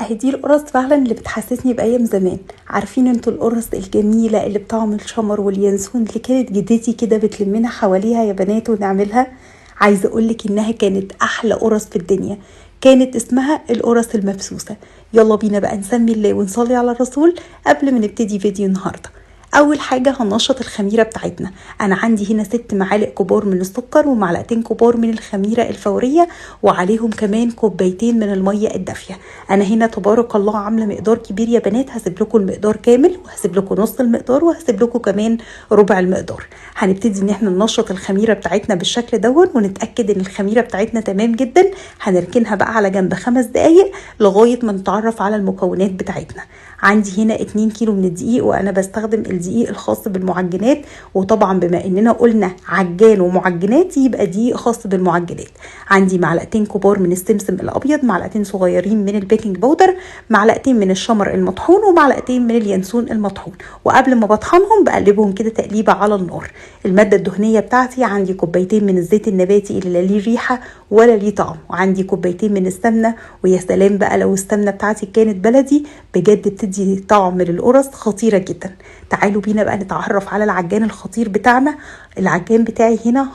اهي دي القرص فعلا اللي بتحسسني بايام زمان. عارفين انتوا القرص الجميله اللي بطعم الشمر واليانسون اللي كانت جدتي كده بتلمنا حواليها يا بنات ونعملها؟ عايزه اقولك انها كانت احلى قرص في الدنيا. كانت اسمها القرص المبسوسه. يلا بينا بقى نسمي الله ونصلي على الرسول قبل ما نبتدي فيديو النهارده. اول حاجه هننشط الخميره بتاعتنا. انا عندي هنا 6 معالق كبار من السكر ومعلقتين كبار من الخميره الفوريه وعليهم كمان كوبايتين من الميه الدافيه. انا هنا تبارك الله عامله مقدار كبير يا بنات، هسيب لكم المقدار كامل وهسيب لكم نص المقدار وهسيب لكم كمان ربع المقدار. هنبتدي ان احنا ننشط الخميره بتاعتنا بالشكل دون ونتاكد ان الخميره بتاعتنا تمام جدا. هنركنها بقى على جنب 5 دقايق لغايه ما نتعرف على المكونات بتاعتنا. عندي هنا 2 كيلو من الدقيق وانا بستخدم الدقيق الخاص بالمعجنات، وطبعا بما اننا قلنا عجان ومعجنات يبقى دقيق خاص بالمعجنات. عندي معلقتين كبار من السمسم الابيض، معلقتين صغيرين من البيكنج باودر، معلقتين من الشمر المطحون ومعلقتين من اليانسون المطحون. وقبل ما بطحنهم بقلبهم كده تقليبه على النار. الماده الدهنيه بتاعتي عندي كوبايتين من الزيت النباتي اللي لا ليه ريحه ولا ليه طعم، وعندي كوبايتين من السمنه، ويا سلام بقى لو السمنه بتاعتي كانت بلدي بجد بتدي طعم للقرص خطيره جدا. تعالوا بينا بقى نتعرف على العجان الخطير بتاعنا. العجان بتاعي هنا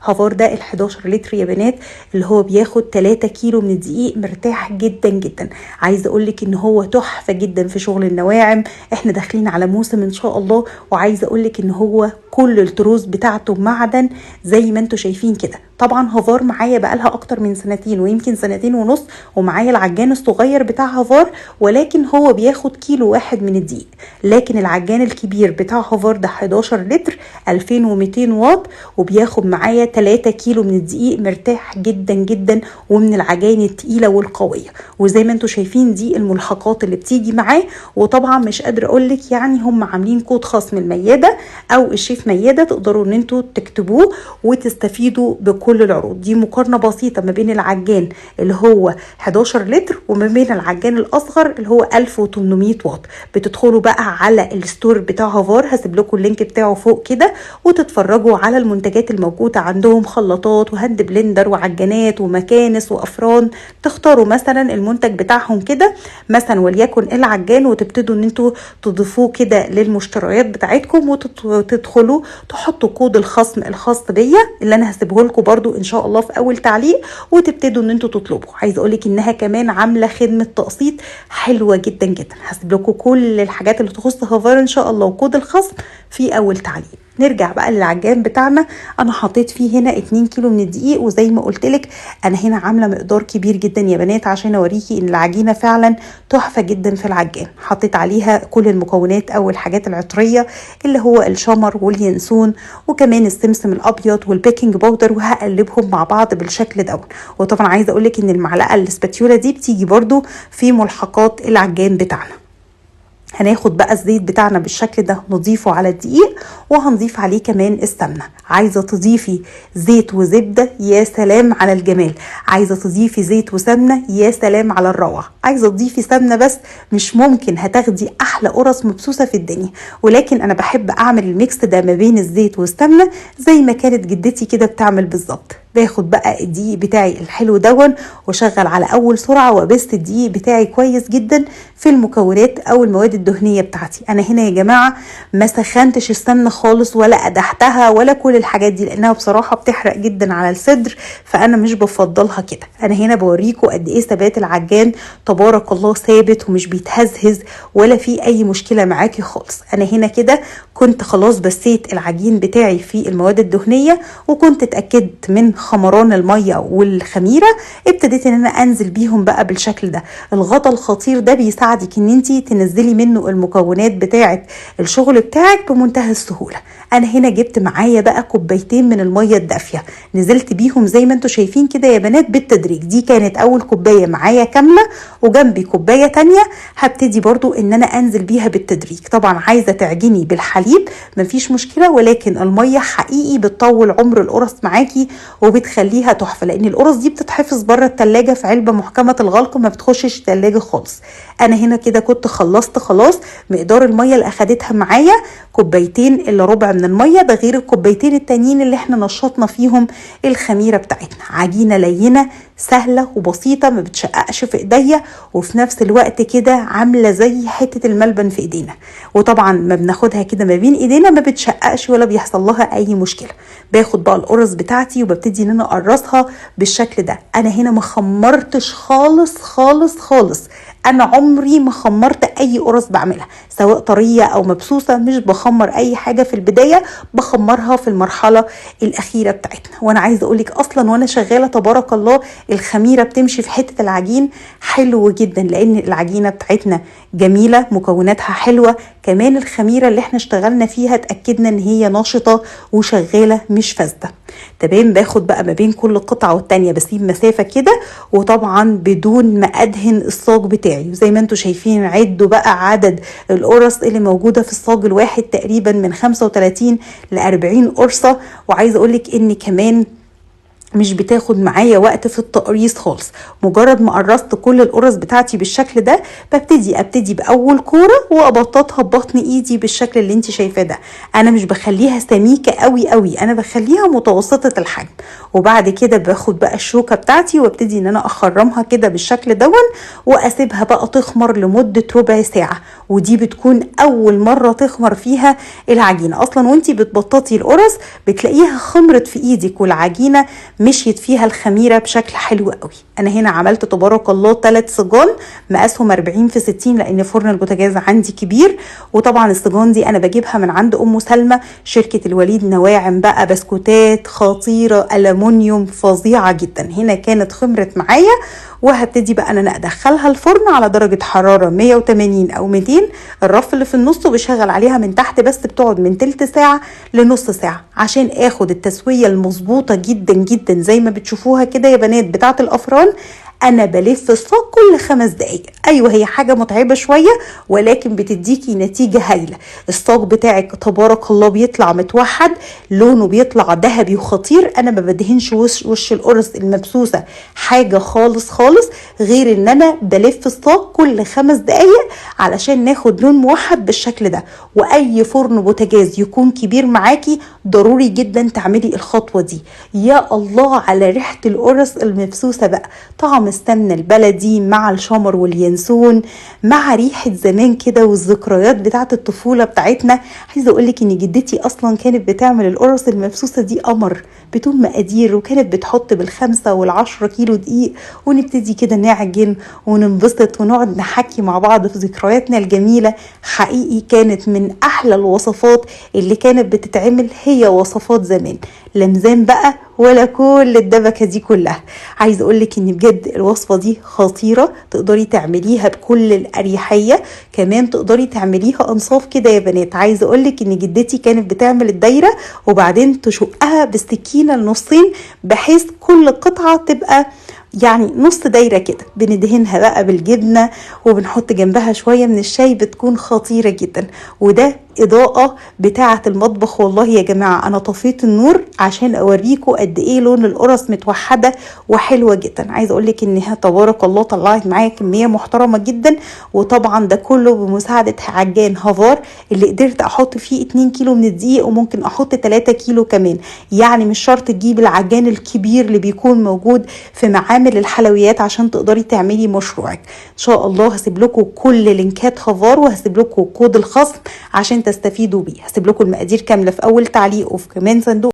هافار ده ال11 لتر يا بنات، اللي هو بياخد 3 كيلو من الدقيق مرتاح جدا جدا. عايزه اقولك ان هو تحفه جدا في شغل النواعم. احنا داخلين على موسم ان شاء الله، وعايزه اقولك ان هو كل التروس بتاعته معدن زي ما انتوا شايفين كده. طبعا هافار معايا بقالها اكتر من 2 ويمكن 2.5 سنين، ومعايا العجان الصغير بتاع هافار ولكن هو بياخد كيلو واحد من الدقيق. لكن العجان الكبير بتاع هافار ده 11 لتر 2200 واط وبياخد معايا 3 كيلو من الدقيق مرتاح جدا جدا، ومن العجان التقيله والقويه. وزي ما انتوا شايفين دي الملحقات اللي بتيجي معاه. وطبعا مش قادره اقولك يعني هم عاملين كود خاص من المياده او الشيف مياده، تقدروا ان انتوا تكتبوه وتستفيدوا بكل العروض دي. مقارنه بسيطه ما بين العجان اللي هو 11 لتر وما بين العجان الاصغر اللي هو 1800 واط. بتدخلوا بقى على الستور بتاع هافار، هسيب لكم اللينك بتاعه فوق كده، وتتفرجوا على المنتجات الموجوده عندهم. خلاطات وهاند بلندر وعجانات ومكانس وافران. تختاروا مثلا المنتج بتاعهم كده مثلا وليكن العجان، وتبتدوا ان انتوا تضيفوه كده للمشتريات بتاعتكم وتدخلوا تحطوا كود الخصم الخاص بيا اللي انا هسيبه لكم برده ان شاء الله في اول تعليق، وتبتدوا ان انتوا تطلبوا. عايزه اقول لك انها كمان عامله خدمه تقسيط حلوه جدا جدا. هسيب لكم كل الحاجات اللي تخص هافار ان شاء الله وكود الخصم في اول تعليق. نرجع بقى للعجان بتاعنا. انا حطيت فيه هنا 2 كيلو من الدقيق، وزي ما قلت لك انا هنا عامله مقدار كبير جدا يا بنات عشان اوريكي ان العجينه فعلا تحفه جدا في العجان. حطيت عليها كل المكونات او الحاجات العطريه اللي هو الشمر واليانسون وكمان السمسم الابيض والبيكنج باودر، وهقلبهم مع بعض بالشكل ده. وطبعا عايزه اقول لك ان المعلقه الاسباتيولا دي بتيجي برده في ملحقات العجان بتاعنا. هناخد بقى الزيت بتاعنا بالشكل ده نضيفه على الدقيق، وهنضيف عليه كمان السمنه. عايزه تضيفي زيت وزبده يا سلام على الجمال، عايزه تضيفي زيت وسمنه يا سلام على الروعه، عايزه تضيفي سمنه بس مش ممكن هتاخدي احلى قرص مبسوسه في الدنيا. ولكن انا بحب اعمل الميكس ده ما بين الزيت والسمنه زي ما كانت جدتي كده بتعمل بالظبط. باخد بقى الدقيق بتاعي الحلو دون وشغل على اول سرعه وابست الدقيق بتاعي كويس جدا في المكونات او المواد الدهنيه بتاعتي. انا هنا يا جماعه ما سخنتش السمنه خالص ولا قدحتها ولا كل الحاجات دي، لانها بصراحه بتحرق جدا على الصدر، فانا مش بفضلها كده. انا هنا بوريكم قد ايه ثبات العجان تبارك الله، ثابت ومش بيتهزهز ولا في اي مشكله معاكي خالص. انا هنا كده كنت خلاص بسيت العجين بتاعي في المواد الدهنيه، وكنت اتاكدت من خمران الميه والخميره. ابتديت ان انا انزل بيهم بقى بالشكل ده. الغطا الخطير ده بيساعدك ان انت تنزلي منه المكونات بتاعه الشغل بتاعك بمنتهى السهوله. انا هنا جبت معايا بقى كوبايتين من الميه الدافيه، نزلت بيهم زي ما انتم شايفين كده يا بنات بالتدريج. دي كانت اول كوبايه معايا كامله، وجنبي كوبايه تانية هبتدي برضو ان انا انزل بيها بالتدريج. طبعا عايزه تعجني بالحليب مفيش مشكله، ولكن الميه حقيقي بتطول عمر القرص معاكي وبتخليها تحفه، لان القرص دي بتتحفظ بره التلاجة في علبه محكمه الغلق ما بتخشش التلاجة خالص. انا هنا كده كنت خلصت خلاص. مقدار الميه اللي اخدتها معايا كوبايتين الا ربع من الميه، ده غير الكوبايتين التانيين اللي احنا نشطنا فيهم الخميره بتاعتنا. عجينه لينه سهله وبسيطه ما بتشققش في ايديا، وفي نفس الوقت كده عامله زي حته الملبن في ايدينا، وطبعا ما بناخدها كده ما بين ايدينا ما بتشققش ولا بيحصل لها اي مشكله. باخد بقى القرص بتاعتي وببتدي ان انا اقرصها بالشكل ده. انا هنا ما خمرتش خالص خالص خالص، انا عمري ما خمرت اي قرص بعملها سواء طريه او مبسوسه، مش بخمر اي حاجه في البدايه، بخمرها في المرحله الاخيره بتاعتنا. وانا عايزه اقولك اصلا وانا شغاله تبارك الله الخميره بتمشي في حته العجين حلو جدا، لان العجينه بتاعتنا جميله مكوناتها حلوه، كمان الخميره اللي احنا اشتغلنا فيها اتاكدنا ان هي ناشطه وشغاله مش فاسده. تمام. باخد بقى ما بين كل قطعه والتانيه بسيب مسافه كده، وطبعا بدون ما ادهن الصاج بتاعي. وزي ما انتم شايفين عدوا بقى عدد القرص اللي موجوده في الصاج الواحد تقريبا من 35 ل 40 قرصه. وعايزه اقولك ان كمان مش بتاخد معايا وقت في التقريص خالص. مجرد ما قرصت كل القرص بتاعتي بالشكل ده ابتدي باول كوره وابططها ببطن ايدي بالشكل اللي انت شايفاه ده. انا مش بخليها سميكه قوي قوي، انا بخليها متوسطه الحجم. وبعد كده باخد بقى الشوكه بتاعتي وابتدي ان انا اخرمها كده بالشكل دون، واسيبها بقى تخمر لمده ربع ساعه. ودي بتكون اول مره تخمر فيها العجينه اصلا. وانتي بتبططي القرص بتلاقيها خمرت في ايدك والعجينه مشيت فيها الخميره بشكل حلو قوي. انا هنا عملت تبارك الله 3 صجان مقاسهم 40 في 60، لان فرن البوتاجاز عندي كبير. وطبعا الصجان دي انا بجيبها من عند ام سلمى، شركه الوليد، نواعم بقى، بسكوتات خطيره الومنيوم فظيعه جدا. هنا كانت خمرت معايا، وهبتدي بقى انا ادخلها الفرن على درجه حراره 180 او 200. الرف اللي في النص بشغل عليها من تحت بس، بتقعد من تلت ساعه لنص ساعه عشان اخد التسويه المظبوطه جدا جدا زي ما بتشوفوها كده يا بنات بتاعه الافران. انا بلف الصاج كل 5 دقايق. ايوه هي حاجه متعبه شويه ولكن بتديكي نتيجه هايله. الصاج بتاعك تبارك الله بيطلع متوحد، لونه بيطلع ذهبي وخطير. انا ما بدهنش وش القرص المبسوسه حاجه خالص خالص، غير ان انا بلف الصاج كل 5 دقايق علشان ناخد لون موحد بالشكل ده. واي فرن بوتاجاز يكون كبير معاكي ضروري جدا تعملي الخطوه دي. يا الله على ريحه القرص المبسوسه بقى، طعم السمنه البلدي مع الشمر واليانسون مع ريحه زمان كده والذكريات بتاعه الطفوله بتاعتنا. عايزه اقولك ان جدتي اصلا كانت بتعمل القرص المبسوسه دي قمر بدون مقادير، وكانت بتحط بال5 وال10 كيلو دقيق، ونبتدي كده نعجن وننبسط ونقعد نحكي مع بعض في ذكرياتنا الجميله. حقيقي كانت من احلى الوصفات اللي كانت بتتعمل هي وصفات زمان، لمزان بقى ولا كل الدبكه دي كلها. عايزه اقولك ان بجد الوصفه دي خطيره، تقدري تعمليها بكل الاريحيه. كمان تقدري تعمليها انصاف كده يا بنات. عايزه اقولك ان جدتي كانت بتعمل الدايره وبعدين تشقها بالسكينه لنصين بحيث كل قطعه تبقى يعني نص دايره كده. بندهنها بقى بالجبنه وبنحط جنبها شويه من الشاي، بتكون خطيره جدا. وده اضاءه بتاعه المطبخ. والله يا جماعه انا طفيت النور عشان اوريكم قد ايه لون القرص متوحده وحلوه جدا. عايزه اقول لك انها تبارك الله طلعت معايا كميه محترمه جدا. وطبعا ده كله بمساعده عجان هافار اللي قدرت احط فيه 2 كيلو من الدقيق، وممكن احط 3 كيلو كمان. يعني مش شرط تجيب العجان الكبير اللي بيكون موجود في معامل الحلويات عشان تقدري تعملي مشروعك. ان شاء الله هسيب لكم كل لينكات هافار، وهسيب لكم كود الخصم عشان تستفيدوا بيه. هسيب لكم المقادير كامله في اول تعليق وفي كمان صندوق